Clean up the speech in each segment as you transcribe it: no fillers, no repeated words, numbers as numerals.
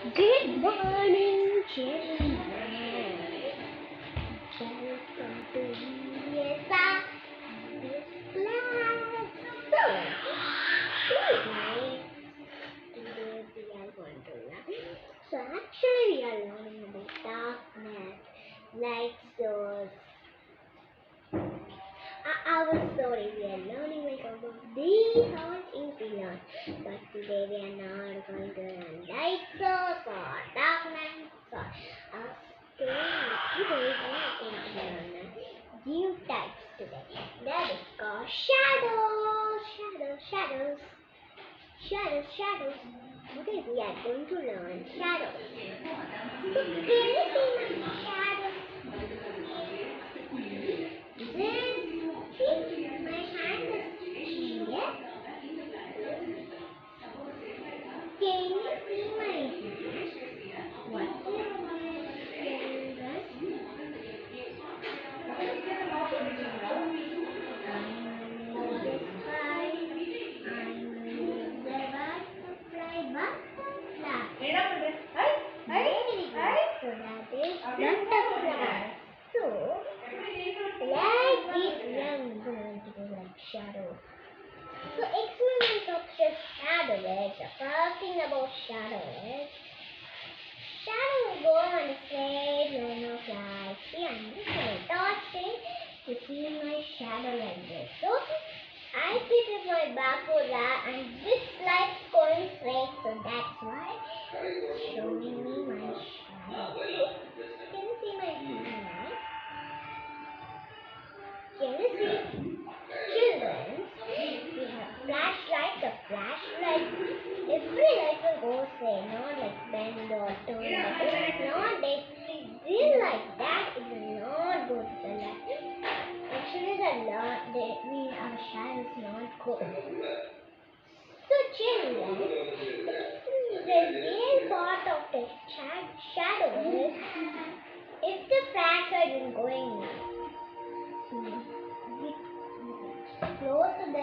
Good morning, children. Welcome to ESR this class. Today we are going to learn. So actually we are learning about darkness, light source. Our story we are learning like about these all things we learn. But today we are not going to learn light source or darkness or story. Today we are going to learn new types today. That is called shadows. Shadows. Today we are going to learn shadows. So can you see my shadows? See, my hand is here. Can you see my hand? What is my so that is butterfly. So, like this, we are going to do like shadow. So, experiments of the shadow is the first thing about shadow is shadow will go on a straight line of light. See, I'm just going to touch it to see my shadow like this. So, I keep it my backwards and this light's going straight, so that's why it's showing me my shadow. Can you see my hand now? Can you see? Children, we have flashlight. The flashlight, every light will go straight, not like bend or turn. If not, they like that, it will not go to the left. Actually, our shadow is not good. So, children, the real part of the shadow is if the flashlight is going close to my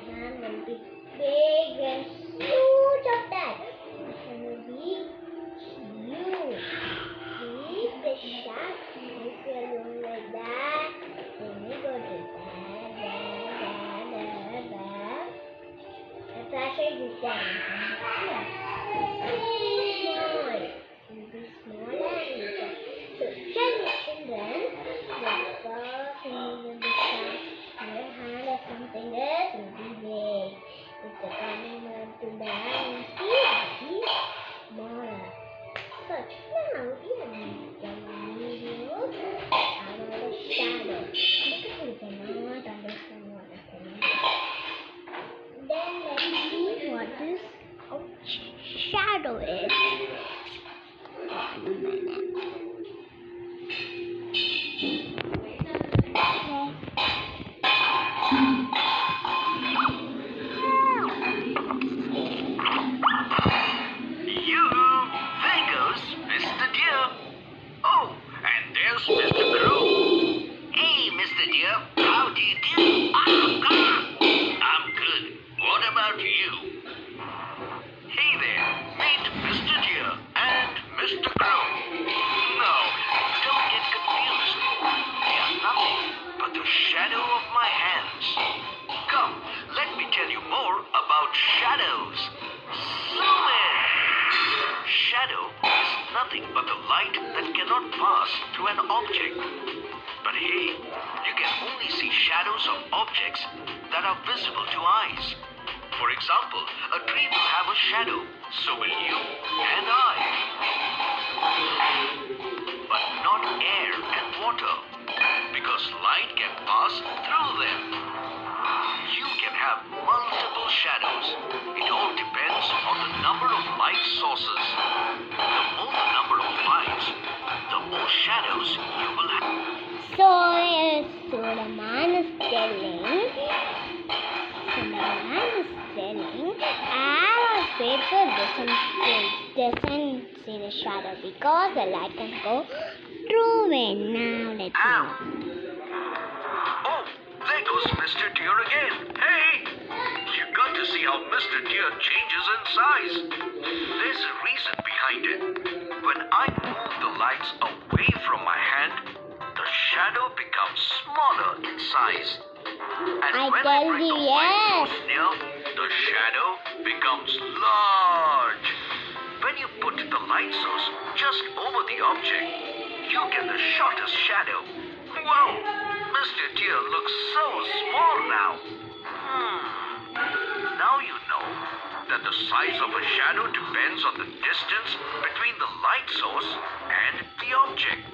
hand will be big and huge of that. It will be huge. See the shadow. If you are doing like that, then you go to there. The flashlight is there. It will be small and so children, the first thing in the shot, your hand or something else will be big. If the coming up to that, you see smaller. So now we are making videos about the shadow because we cannot understand what is going on. Then let's see what this shadow is. Oh, and there's Mr. Crow. Hey, Mr. Deer, how do you do? I'm good. What about you? Hey there, meet Mr. Deer and Mr. Crow. No, don't get confused. They are nothing but the shadow of my hands. Come, let me tell you more about shadows. Zoom in. Shadow is nothing but the light that cannot pass through an object. But hey, you can only see shadows of objects that are visible to eyes. For example, a tree will have a shadow, so will you and I. But not air and water, because light can pass through them. You can have multiple shadows. It all depends on the number of light sources. The more the number of lights, the more shadows you will have. So the man is telling, our paper doesn't see the shadow because the light can go through it. Now let's see. Oh, there goes Mr. Deer again. Hey! You got to see how Mr. Deer changes in size. There's a reason behind it. When I move the lights away from my hand, the shadow becomes smaller in size. And I when I tell bring you, the light yes. source near, the shadow becomes large. When you put the light source just over the object, you get the shortest shadow. Wow! Mr. Deer looks so small now. Now you know that the size of a shadow depends on the distance between the light source and the object.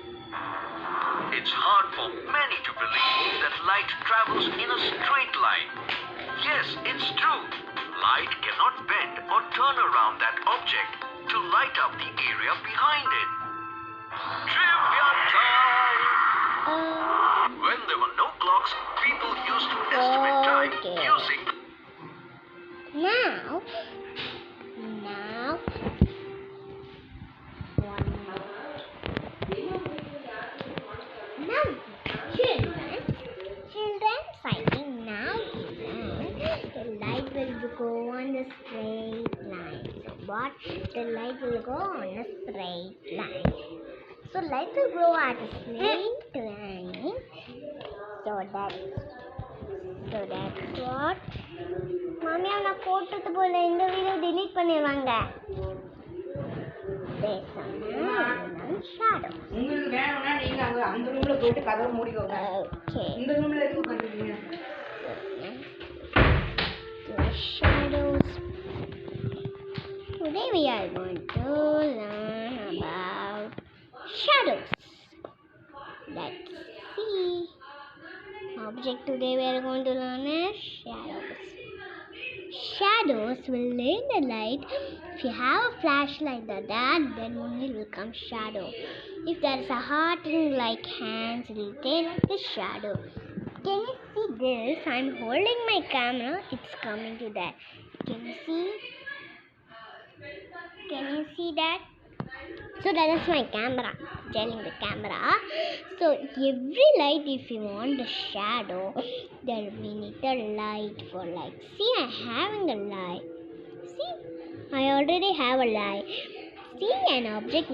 It's hard for many to believe that light travels in a straight line. Yes, it's true. Light cannot bend or turn around that object to light up the area behind it. Trivia time! When there were no clocks, people used to estimate time Okay. using... Now, one more. Now, children, I think now the light will go on the straight line. So what? The light will go on a straight line. So light will go at a straight line. So that's what. Mommy, நான் போட்டது போல இந்த video delete பண்ணிடுவாங்க. There's a shadow. உங்களுக்கு வேணும்னா நீங்க அங்க அந்த ரூம்ல போயிட்டு கதவை மூடிக்கோங்க. Okay. இந்த ரூம்ல எதுக்கு உட்கார்ந்திருக்கீங்க? The shadows. Today we are going to learn about shadows. Let's see. Object today we are going to learn is shadows. Shadows will lead the light. If you have a flashlight like that, then only will come shadow. If there is a heart like hands, it will take like the shadow. Can you see this? I'm holding my camera. It's coming to that. Can you see? Can you see that? So that is my camera. Telling the camera. So every light, if you want the shadow, then we need a light for light. See, I'm having a light. See, I already have a light. See, an object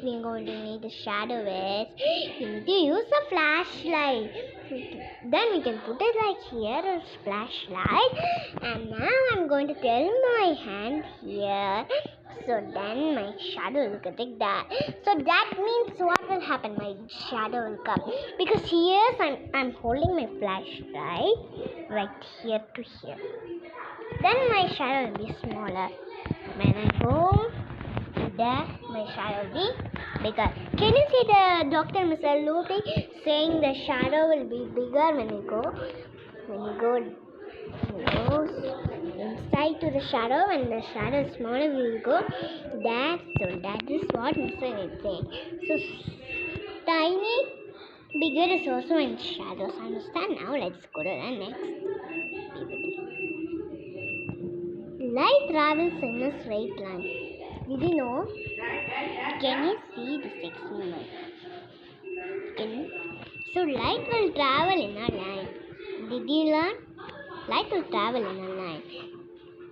we're going to need the shadow is, you need to use a flashlight. Then we can put it like here as flashlight. And now I'm going to turn my hand here. So then my shadow will look like that. So that means what will happen? My shadow will come. Because here I'm holding my flashlight right here to here. Then my shadow will be smaller. When I go there, my shadow will be bigger. Can you see the Dr. Mr. Lopi saying the shadow will be bigger when you go inside to the shadow, and the shadow is smaller, we will go there. So that is what Mr. is saying. So tiny, bigger is also in shadows. Understand? Now let's go to the next. Light travels in a straight line. Did you know? Can you see this experiment? So light will travel in a line. Did you learn? Light will travel in a line.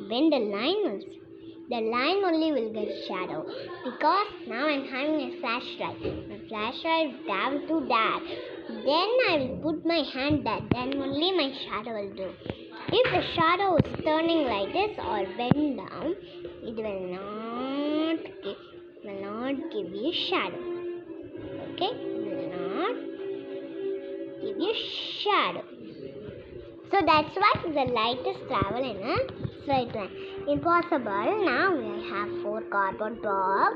When the line only will get shadow. Because now I'm having a flashlight. My flashlight will travel to that. Then I will put my hand there. Then only my shadow will do. If the shadow is turning like this or bend down, it will not give you shadow. Okay? It will not give you shadow. So that's why the light is travel in a straight line. Impossible. Now we have 4 cardboard box.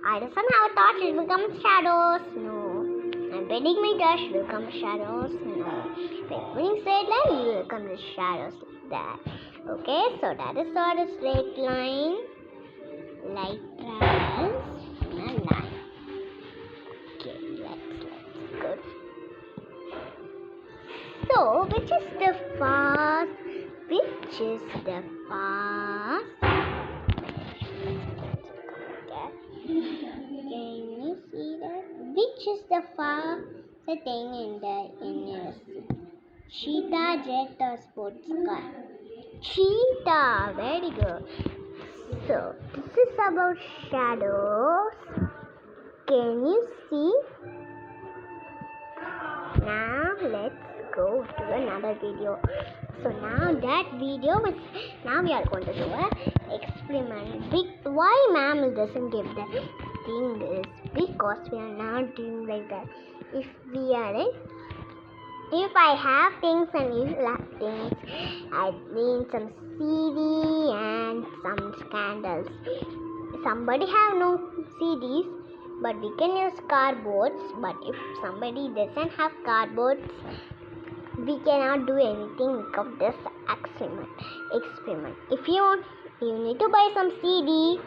I doesn't have a torch, it will become shadows. No. I'm bending my torch, it will become shadows. No. When putting straight line, it will become the shadows like that. Okay, so that is not a straight line. Light travels in a line. Okay, let's go. So, which is the fast? Can you see that? Which is the fastest thing in your seat? Cheetah, jet, or sports car? Cheetah. Very good. So, this is about shadows. Can you see? Now, let's go to another video. So, now that video is, now we are going to do an experiment. Why ma'am doesn't give the thing is because we are not doing like that. If I have things and you have things, I mean some CD and some candles. Somebody have no CDs, but we can use cardboards. But if somebody doesn't have cardboards, we cannot do anything of this experiment. If you want, you need to buy some CD,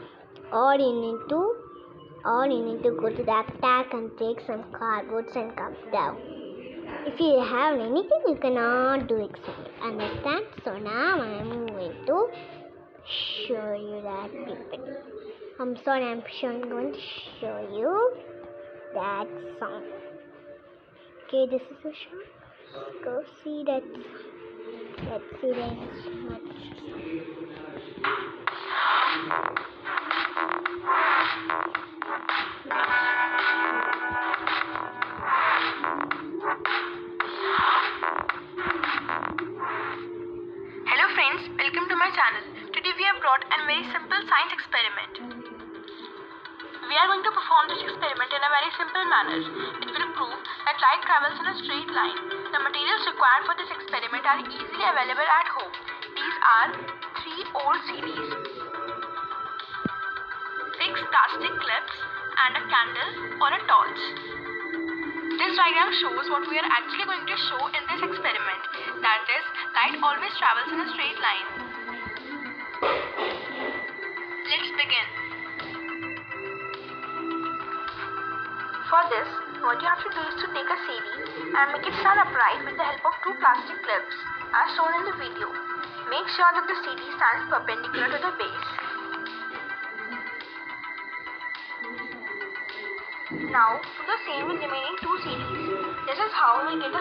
or you need to go to the attack and take some cardboards and come down. If you have anything, you cannot do experiment. Understand? So now I am going to show you that people. I'm sorry, I'm going to show you that song. Okay, this is a song. Go see that. Let's see that instrument. Hello friends, welcome to my channel. Today we have brought a very simple science experiment. We are going to perform this experiment in a very simple manner. It will prove that light travels in a straight line. The materials required for this experiment are easily available at home. These are 3 old CDs, 6 plastic clips and a candle or a torch. This diagram shows what we are actually going to show in this experiment. That is, light always travels in a straight line. Let's begin. For this, what you have to do is to take a CD and make it stand upright with the help of 2 plastic clips as shown in the video. Make sure that the CD stands perpendicular to the base. Now, do the same with remaining 2 CDs. This is how we get a